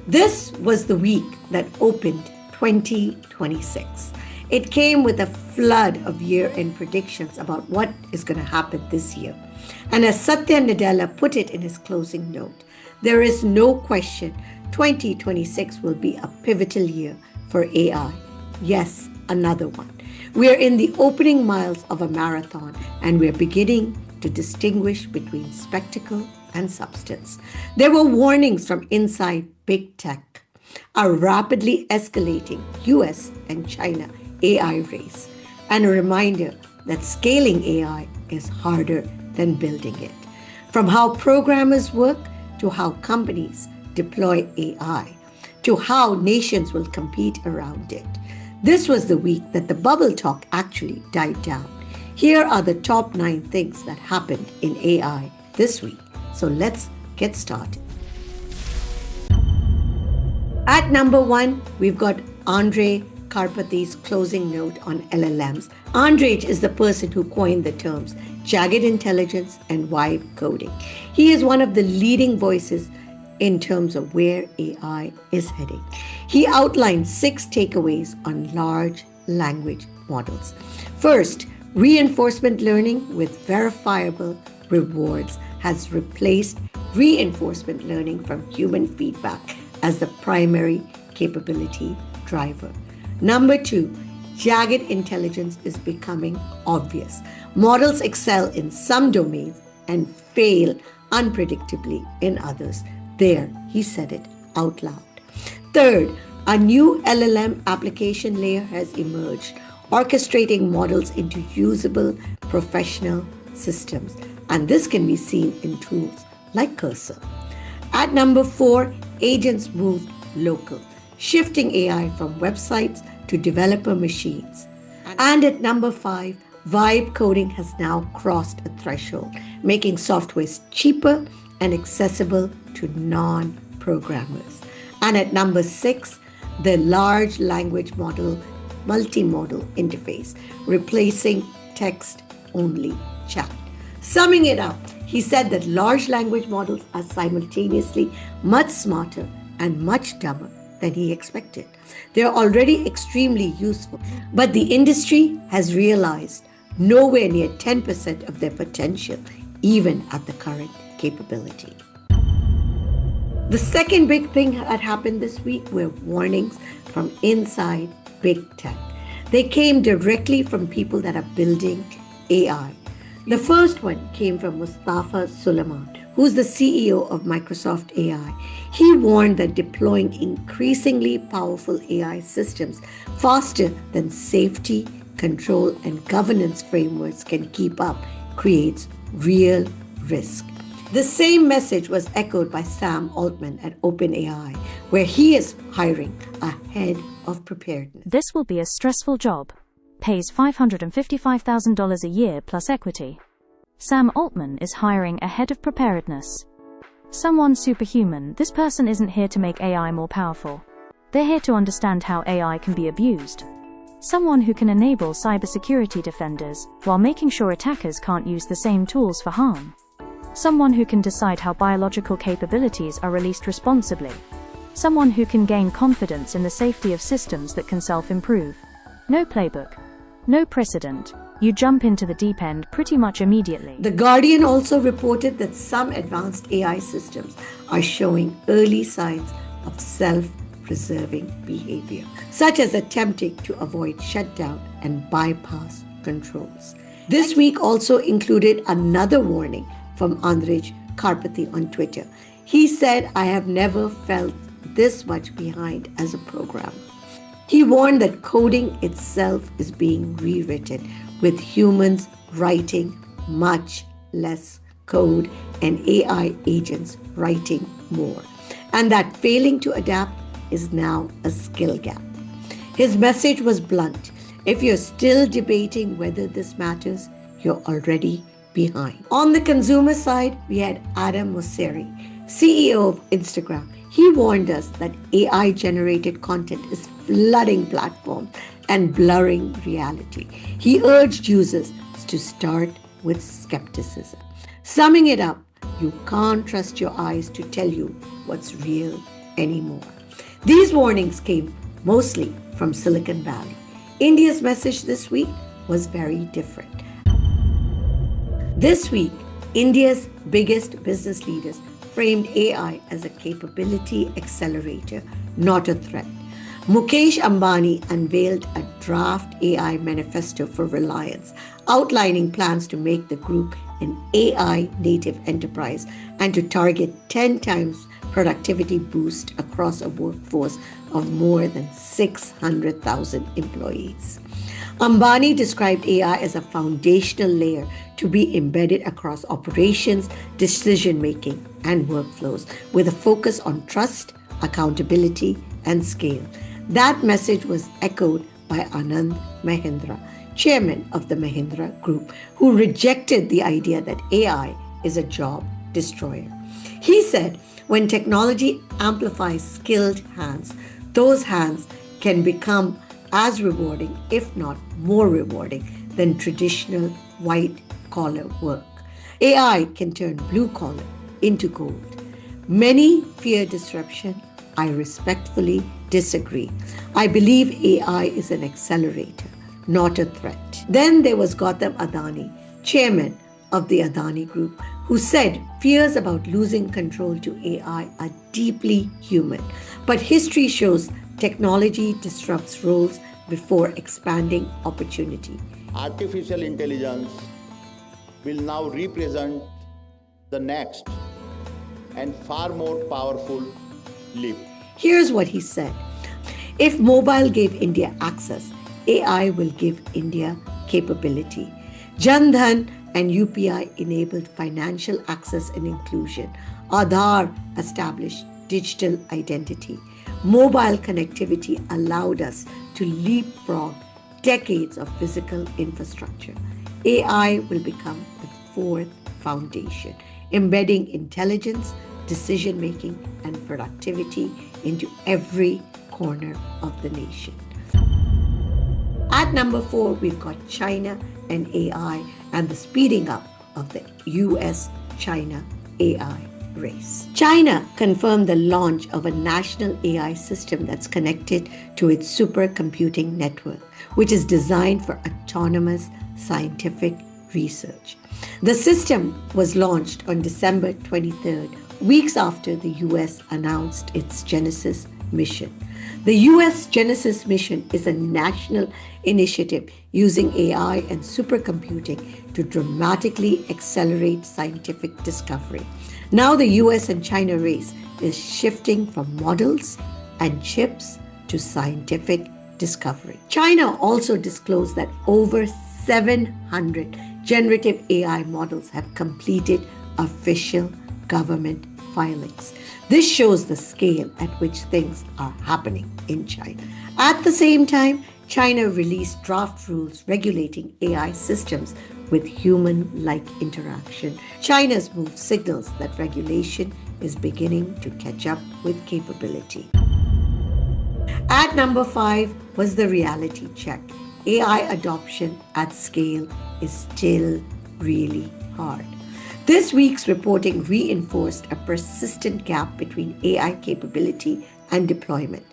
This was the week that opened 2026. It came with a flood of year-end predictions about what is going to happen this year. And as Satya Nadella put it in his closing note, there is no question 2026 will be a pivotal year for AI. Yes, another one. We are in the opening miles of a marathon, and we're beginning to distinguish between spectacle and substance. There were warnings from inside big tech, a rapidly escalating US and China AI race, and a reminder that scaling AI is harder than building it. From how programmers work to how companies deploy AI, to how nations will compete around it. This was the week that the bubble talk actually died down. Here are the top 9 things that happened in AI this week. So let's get started. At number 1, we've got Andrej Karpathy's closing note on LLMs. Andrej is the person who coined the terms jagged intelligence and vibe coding. He is one of the leading voices in terms of where AI is heading. He outlined 6 takeaways on large language models. First, reinforcement learning with verifiable rewards has replaced reinforcement learning from human feedback as the primary capability driver. Number 2, jagged intelligence is becoming obvious. Models excel in some domains and fail unpredictably in others. There, he said it out loud. Third, a new LLM application layer has emerged, orchestrating models into usable professional systems. And this can be seen in tools like Cursor. At number 4, agents moved local, shifting AI from websites to developer machines. And at number 5, vibe coding has now crossed a threshold, making software cheaper and accessible to non-programmers. And at number 6, the large language model multimodal interface, replacing text-only chat. Summing it up, he said that large language models are simultaneously much smarter and much dumber than he expected. They are already extremely useful, but the industry has realized nowhere near 10% of their potential, even at the current capability. The second big thing that happened this week were warnings from inside big tech. They came directly from people that are building AI. The first one came from Mustafa Suleyman, who's the CEO of Microsoft AI. He warned that deploying increasingly powerful AI systems faster than safety, control, and governance frameworks can keep up creates real risk. The same message was echoed by Sam Altman at OpenAI, where he is hiring a head of preparedness. This will be a stressful job. Pays $555,000 a year plus equity. Sam Altman is hiring a head of preparedness. Someone superhuman. This person isn't here to make AI more powerful. They're here to understand how AI can be abused. Someone who can enable cybersecurity defenders while making sure attackers can't use the same tools for harm. Someone who can decide how biological capabilities are released responsibly. Someone who can gain confidence in the safety of systems that can self-improve. No playbook. No precedent. You jump into the deep end pretty much immediately. The Guardian also reported that some advanced AI systems are showing early signs of self-preserving behavior, such as attempting to avoid shutdown and bypass controls. This week also included another warning from Andrej Karpathy on Twitter. He said, "I have never felt this much behind as a programmer." He warned that coding itself is being rewritten, with humans writing much less code and AI agents writing more, and that failing to adapt is now a skill gap. His message was blunt. If you're still debating whether this matters, you're already behind. On the consumer side, we had Adam Mosseri, CEO of Instagram. He warned us that AI-generated content is flooding platforms and blurring reality. He urged users to start with skepticism. Summing it up, you can't trust your eyes to tell you what's real anymore. These warnings came mostly from Silicon Valley. India's message this week was very different. This week, India's biggest business leaders framed AI as a capability accelerator, not a threat. Mukesh Ambani unveiled a draft AI manifesto for Reliance, outlining plans to make the group an AI native enterprise and to target 10 times productivity boost across a workforce of more than 600,000 employees. Ambani described AI as a foundational layer to be embedded across operations, decision-making, and workflows, with a focus on trust, accountability, and scale. That message was echoed by Andrej Mahindra, chairman of the Mahindra Group, who rejected the idea that AI is a job destroyer. He said, when technology amplifies skilled hands, those hands can become as rewarding, if not more rewarding, than traditional white-collar work. AI can turn blue-collar into gold. Many fear disruption. I respectfully disagree. I believe AI is an accelerator, not a threat. Then there was Gautam Adani, chairman of the Adani Group, who said fears about losing control to AI are deeply human. But history shows technology disrupts roles before expanding opportunity. Artificial intelligence will now represent the next and far more powerful leap. Here's what he said. If mobile gave India access, AI will give India capability. Jan Dhan and UPI enabled financial access and inclusion. Aadhaar established digital identity. Mobile connectivity allowed us to leapfrog decades of physical infrastructure. AI will become the fourth foundation, embedding intelligence, decision-making, and productivity into every corner of the nation. At number 4, we've got China and AI and the speeding up of the US-China AI race. China confirmed the launch of a national AI system that's connected to its supercomputing network, which is designed for autonomous scientific research. The system was launched on December 23rd, weeks after the US announced its Genesis mission. The US Genesis mission is a national initiative using AI and supercomputing to dramatically accelerate scientific discovery. Now the US and China race is shifting from models and chips to scientific discovery. China also disclosed that over 700 generative AI models have completed official government filings. This shows the scale at which things are happening in China. At the same time, China released draft rules regulating AI systems with human-like interaction. China's move signals that regulation is beginning to catch up with capability. At number 5 was the reality check. AI adoption at scale is still really hard. This week's reporting reinforced a persistent gap between AI capability and deployment.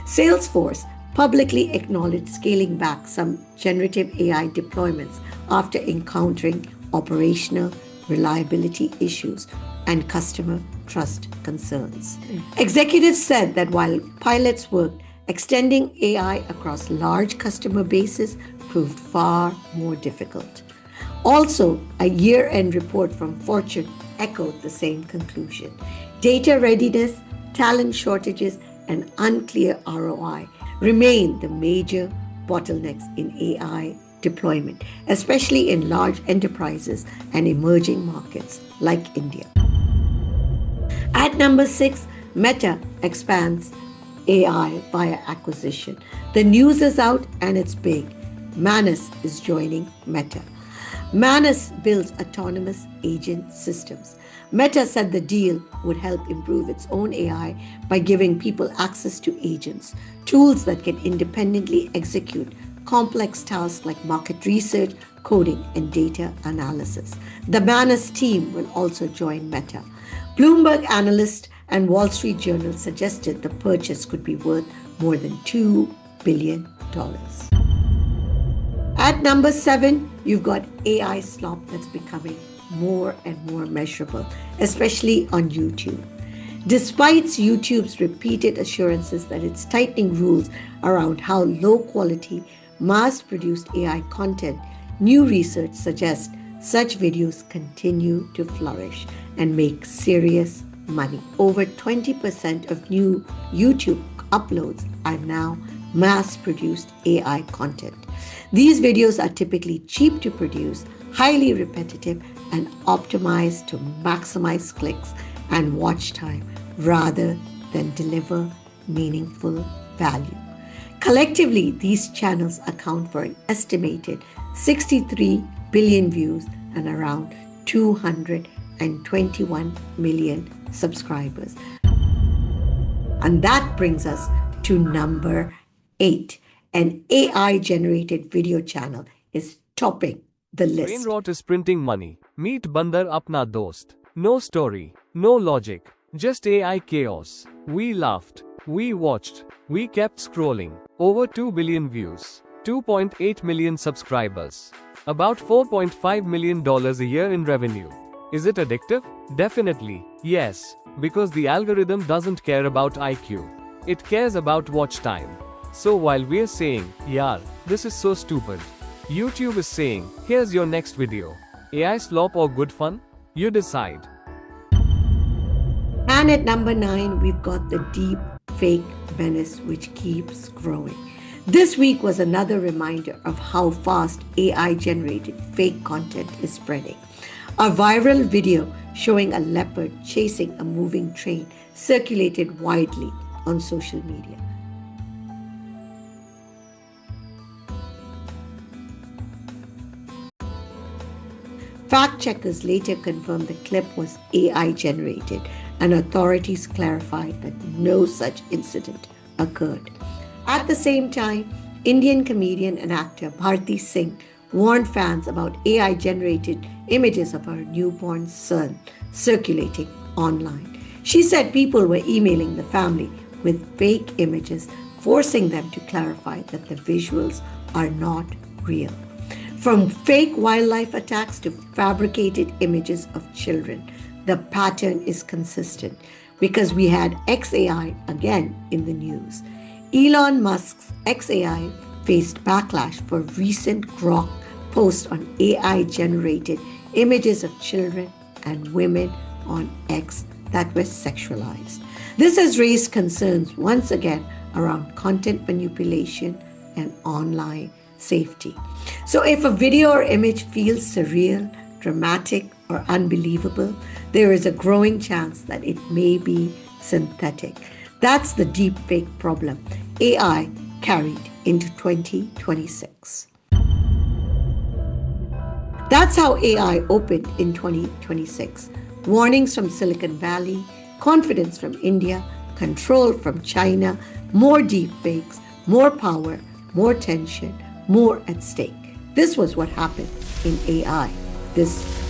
Salesforce publicly acknowledged scaling back some generative AI deployments after encountering operational reliability issues and customer trust concerns. Executives said that while pilots worked, extending AI across large customer bases proved far more difficult. Also, a year-end report from Fortune echoed the same conclusion. Data readiness, talent shortages, and unclear ROI remain the major bottlenecks in AI deployment, especially in large enterprises and emerging markets like India. At number 6, Meta expands AI via acquisition. The news is out and it's big. Manus is joining Meta. Manus builds autonomous agent systems. Meta said the deal would help improve its own AI by giving people access to agents, tools that can independently execute complex tasks like market research, coding, and data analysis. The Manus team will also join Meta. Bloomberg analyst and Wall Street Journal suggested the purchase could be worth more than $2 billion. At number 7, you've got AI slop that's becoming more and more measurable, especially on YouTube. Despite YouTube's repeated assurances that it's tightening rules around how low-quality, mass-produced AI content, new research suggests such videos continue to flourish and make serious money. Over 20% of new YouTube uploads are now mass-produced AI content. These videos are typically cheap to produce, highly repetitive, and optimized to maximize clicks and watch time rather than deliver meaningful value. Collectively, these channels account for an estimated 63 billion views and around 221 million subscribers. And that brings us to number 8. An AI-generated video channel is topping the list. Brain rot is printing money. Meet Bandar Apna Dost. No story, no logic, just AI chaos. We laughed, we watched, we kept scrolling. Over 2 billion views, 2.8 million subscribers, about $4.5 million a year in revenue. Is it addictive? Definitely, yes, because the algorithm doesn't care about IQ. It cares about watch time. So while we're saying, yaar, this is so stupid, YouTube is saying, here's your next video. AI slop or good fun? You decide. And at number 9, we've got the Deepfake menace, which keeps growing. This week was another reminder of how fast AI-generated fake content is spreading. A viral video showing a leopard chasing a moving train circulated widely on social media. Fact-checkers later confirmed the clip was AI-generated, and authorities clarified that no such incident occurred. At the same time, Indian comedian and actor Bharti Singh warned fans about AI-generated images of her newborn son circulating online. She said people were emailing the family with fake images, forcing them to clarify that the visuals are not real. From fake wildlife attacks to fabricated images of children, the pattern is consistent because we had XAI again in the news. Elon Musk's XAI faced backlash for recent Grok posts on AI-generated images of children and women on X that were sexualized. This has raised concerns once again around content manipulation and online safety. So if a video or image feels surreal, dramatic, or unbelievable, there is a growing chance that it may be synthetic. That's the deepfake problem AI carried into 2026. That's how AI opened in 2026. Warnings from Silicon Valley, confidence from India, control from China, more deepfakes, more power, more tension, more at stake. This was what happened in AI this